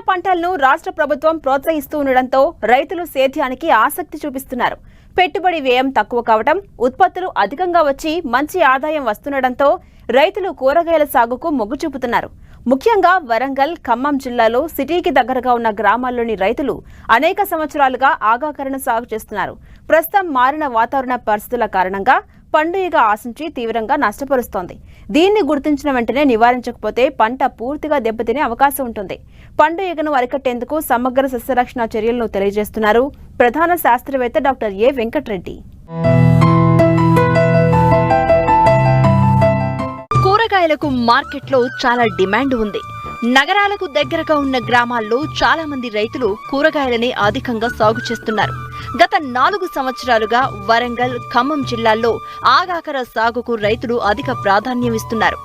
పంటలను రాష్ట్ర ప్రభుత్వం ప్రోత్సహిస్తూ ఉండడంతో రైతులు సేద్యానికి ఆసక్తి చూపిస్తున్నారు. పెట్టుబడి వ్యయం తక్కువ కావడం, ఉత్పత్తులు అధికంగా వచ్చి మంచి ఆదాయం వస్తుండడంతో రైతులు కూరగాయల సాగుకు మొగ్గు చూపుతున్నారు. ముఖ్యంగా వరంగల్, ఖమ్మం జిల్లాలో సిటీకి దగ్గరగా ఉన్న గ్రామాల్లోని రైతులు అనేక సంవత్సరాలుగా ఆగాకరణ సాగు చేస్తున్నారు. ప్రస్తుతం మారిన వాతావరణ పరిస్థితుల కారణంగా పండుగ ఆశించి తీవ్రంగా నష్టపరుస్తోంది. దీన్ని గుర్తించిన వెంటనే నివారించకపోతే పంట పూర్తిగా దెబ్బతినే అవకాశం ఉంటుంది. పండుగను అరికట్టేందుకు సమగ్ర సస్యరక్షణ చర్యలను తెలియజేస్తున్నారు ప్రధాన శాస్త్రవేత్త డాక్టర్ ఏ వెంకటరెడ్డి. కూరగాయలకు మార్కెట్లో చాలా డిమాండ్ ఉంది. నగరాలకు దగ్గరగా ఉన్న గ్రామాల్లో చాలా మంది రైతులు కూరగాయలని అధికంగా సాగు చేస్తున్నారు. గత 4 సంవత్సరాలుగా వరంగల్, ఖమ్మం జిల్లాల్లో ఆగాకర సాగుకు రైతులు అధిక ప్రాధాన్యం ఇస్తున్నారు.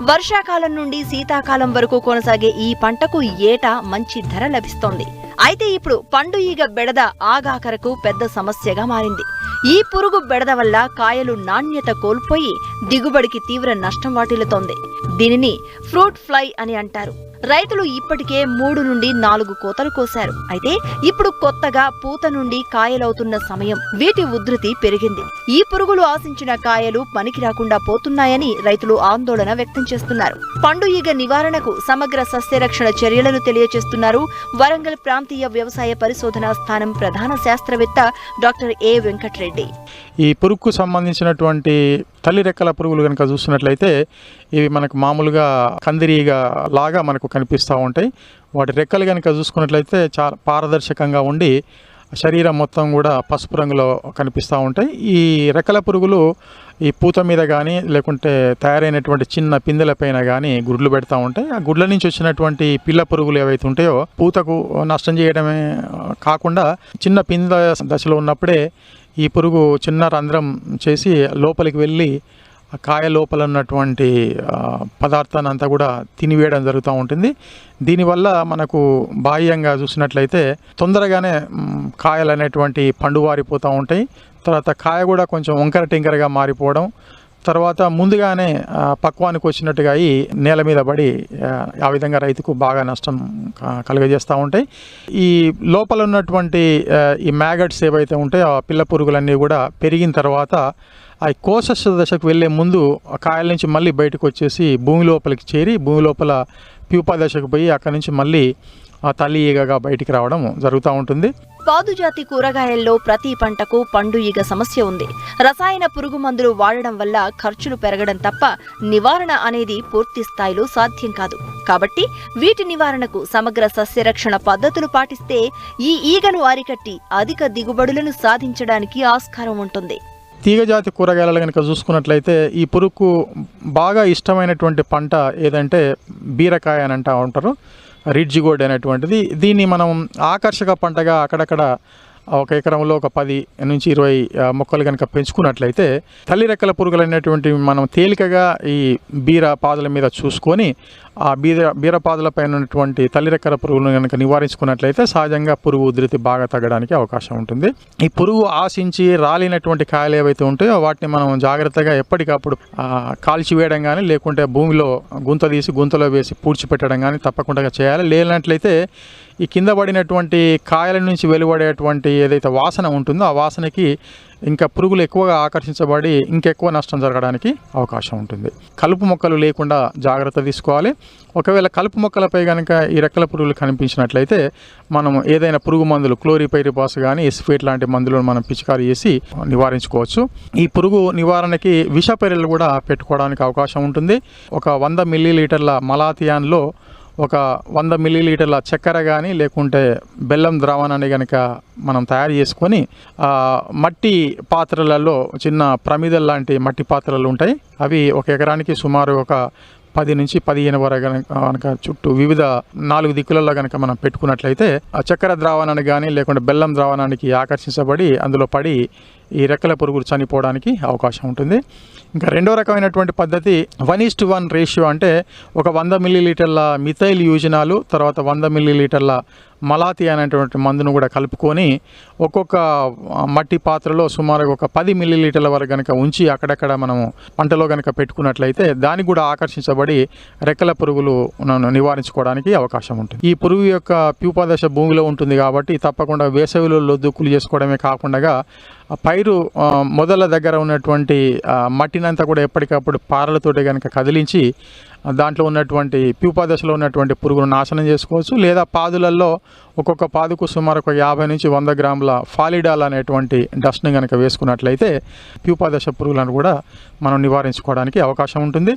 వర్షాకాలం నుండి శీతాకాలం వరకు కొనసాగే ఈ పంటకు ఏటా మంచి ధర లభిస్తోంది. అయితే ఇప్పుడు పండు ఈగ బెడద ఆగాకరకు పెద్ద సమస్యగా మారింది. ఈ పురుగు బెడద వల్ల కాయలు నాణ్యత కోల్పోయి దిగుబడికి తీవ్ర నష్టం వాటిల్లుతోంది. దీనిని ఫ్రూట్ ఫ్లై అని అంటారు. రైతులు ఇప్పటికే 3 నుండి 4 కోతలు కోశారు. అయితే ఇప్పుడు కొత్తగా పూత నుండి కాయలవుతున్న సమయం వీటి ఉధృతి పెరిగింది. ఈ పురుగులు ఆశించిన కాయలు పనికి రాకుండా పోతున్నాయని రైతులు ఆందోళన వ్యక్తం చేస్తున్నారు. పండు ఈగ నివారణకు సమగ్ర సస్యరక్షణ చర్యలను తెలియజేస్తున్నారు వరంగల్ ప్రాంతీయ వ్యవసాయ పరిశోధనా స్థానం ప్రధాన శాస్త్రవేత్త డాక్టర్ ఏ వెంకటరెడ్డి. ఈ పురుగుకు సంబంధించినటువంటి తల్లి రెక్కల పురుగులు కనుక చూస్తున్నట్లయితే ఇవి మనకు మామూలుగా కందిరీగ లాగా మనకు కనిపిస్తూ ఉంటాయి. వాటి రెక్కలు కనుక చూసుకున్నట్లయితే చాలా పారదర్శకంగా ఉండి శరీరం మొత్తం కూడా పసుపు రంగులో కనిపిస్తూ ఉంటాయి. ఈ రెక్కల పురుగులు ఈ పూత మీద కానీ లేకుంటే తయారైనటువంటి చిన్న పిందెల పైన కానీ గుడ్లు పెడతా ఉంటాయి. ఆ గుడ్ల నుంచి వచ్చినటువంటి పిల్ల పురుగులు ఏవైతే ఉంటాయో పూతకు నష్టం చేయడమే కాకుండా చిన్న పిందె దశలో ఉన్నప్పుడే ఈ పురుగు చిన్న రంధ్రం చేసి లోపలికి వెళ్ళి కాయ లోపల ఉన్నటువంటి పదార్థాన్ని అంతా కూడా తినివేయడం జరుగుతూ ఉంటుంది. దీనివల్ల మనకు బాహ్యంగా చూసినట్లయితే తొందరగానే కాయలు అనేటువంటి పండువారిపోతూ ఉంటాయి. తర్వాత కాయ కూడా కొంచెం వంకర టింకరగా మారిపోవడం, తర్వాత ముందుగానే పక్వానికి వచ్చినట్టుగా ఈ నేల మీద పడి ఆ విధంగా రైతుకు బాగా నష్టం కలుగజేస్తూ ఉంటాయి. ఈ లోపల ఉన్నటువంటి ఈ మ్యాగట్స్ ఏవైతే ఉంటాయో ఆ పిల్ల పురుగులన్నీ కూడా పెరిగిన తర్వాత ఆ కోశ దశకు వెళ్ళే ముందు కాయల నుంచి మళ్ళీ బయటకు వచ్చేసి భూమి లోపలికి చేరి భూమి లోపల ప్యూపా దశకు పోయి అక్కడి నుంచి మళ్ళీ తల్లి ఈగగా బయటికి రావడం జరుగుతూ ఉంటుంది. పాదుజాతి కూరగాయల్లో ప్రతి పంటకు పండు ఈగ సమస్య ఉంది. రసాయన పురుగు మందులు వాడడం వల్ల ఖర్చులు పెరగడం తప్ప నివారణ అనేది పూర్తి స్థాయిలో సాధ్యం కాదు. కాబట్టి వీటి నివారణకు సమగ్ర సస్యరక్షణ పద్ధతులు పాటిస్తే ఈ ఈగను అరికట్టి అధిక దిగుబడులను సాధించడానికి ఆస్కారం ఉంటుంది. తీగజాతి కూరగాయలు కనుక చూసుకున్నట్లయితే ఈ పురుగుకు బాగా ఇష్టమైనటువంటి పంట ఏదంటే బీరకాయ అని అంటూ ఉంటారు, రిడ్జ్ గోల్డ్ అనేటువంటిది. దీన్ని మనం ఆకర్షక పంటగా అక్కడక్కడ ఒక ఎకరంలో ఒక 10 నుంచి 20 మొక్కలు కనుక పెంచుకున్నట్లయితే తల్లి రెక్కల పురుగులు అనేటువంటివి మనం తేలికగా ఈ బీర పాదుల మీద చూసుకొని ఆ బీర పాదుల పైన ఉన్నటువంటి తల్లి రెక్కల పురుగులను కనుక నివారించుకున్నట్లయితే సహజంగా పురుగు ఉధృతి బాగా తగ్గడానికి అవకాశం ఉంటుంది. ఈ పురుగు ఆశించి రాలినటువంటి కాయలు ఏవైతే ఉంటాయో వాటిని మనం జాగ్రత్తగా ఎప్పటికప్పుడు కాల్చివేయడం కానీ లేకుంటే భూమిలో గుంత తీసి గుంతలో వేసి పూడ్చిపెట్టడం కానీ తప్పకుండా చేయాలి. లేనట్లయితే ఈ కింద పడినటువంటి కాయల నుంచి వెలువడేటువంటి ఏదైతే వాసన ఉంటుందో ఆ వాసనకి ఇంకా పురుగులు ఎక్కువగా ఆకర్షించబడి ఇంకెక్కువ నష్టం జరగడానికి అవకాశం ఉంటుంది. కలుపు మొక్కలు లేకుండా జాగ్రత్త తీసుకోవాలి. ఒకవేళ కలుపు మొక్కలపై కనుక ఈ రెక్కల పురుగులు కనిపించినట్లయితే మనం ఏదైనా పురుగు మందులు క్లోరిపైరిపాస్ కానీ ఎస్ఫేట్ లాంటి మందులను మనం పిచికారీ చేసి నివారించుకోవచ్చు. ఈ పురుగు నివారణకి విషపర్యలు కూడా పెట్టుకోవడానికి అవకాశం ఉంటుంది. ఒక 100 మిల్లీలీటర్ల మలాథియాన్లో ఒక 100 మిల్లీలీటర్ల చక్కెర కానీ లేకుంటే బెల్లం ద్రావణాన్ని కనుక మనం తయారు చేసుకొని మట్టి పాత్రలలో చిన్న ప్రమిదల్ లాంటి మట్టి పాత్రలు ఉంటాయి. అవి ఒక ఎకరానికి సుమారు ఒక 10 నుంచి 15 వరకు కనుక చుట్టూ వివిధ 4 దిక్కులలో కనుక మనం పెట్టుకున్నట్లయితే ఆ చక్కెర ద్రావణానికి కానీ లేకుంటే బెల్లం ద్రావణానికి ఆకర్షించబడి అందులో పడి ఈ రెక్కల పురుగులు చనిపోవడానికి అవకాశం ఉంటుంది. ఇంకా రెండో రకమైనటువంటి పద్ధతి 1:1 రేషియో, అంటే ఒక 100 మిల్లీలీటర్ల మిథైల్ యూజినాలు తర్వాత 100 మిల్లీలీటర్ల మలాతి అనేటువంటి మందును కూడా కలుపుకొని ఒక్కొక్క మట్టి పాత్రలో సుమారుగా ఒక 10 మిల్లీలీటర్ల వరకు కనుక ఉంచి అక్కడక్కడ మనము పంటలో కనుక పెట్టుకున్నట్లయితే దానికి కూడా ఆకర్షించబడి రెక్కల పురుగులు నివారించుకోవడానికి అవకాశం ఉంటుంది. ఈ పురుగు యొక్క ప్యూపా దశ భూమిలో ఉంటుంది కాబట్టి తప్పకుండా వేసవిలో లొద్దుకులు చేసుకోవడమే కాకుండా పైరు మొదల దగ్గర ఉన్నటువంటి మట్టినంతా కూడా ఎప్పటికప్పుడు పారలతోటి కనుక కదిలించి దాంట్లో ఉన్నటువంటి ప్యూపా దశలో ఉన్నటువంటి పురుగును నాశనం చేసుకోవచ్చు. లేదా పాదులలో ఒక్కొక్క పాదుకు సుమారు ఒక 50 నుంచి 100 గ్రాముల ఫాలిడాల్ అనేటువంటి డస్ట్ని కనుక వేసుకున్నట్లయితే ప్యూపా దశ పురుగులను కూడా మనం నివారించుకోవడానికి అవకాశం ఉంటుంది.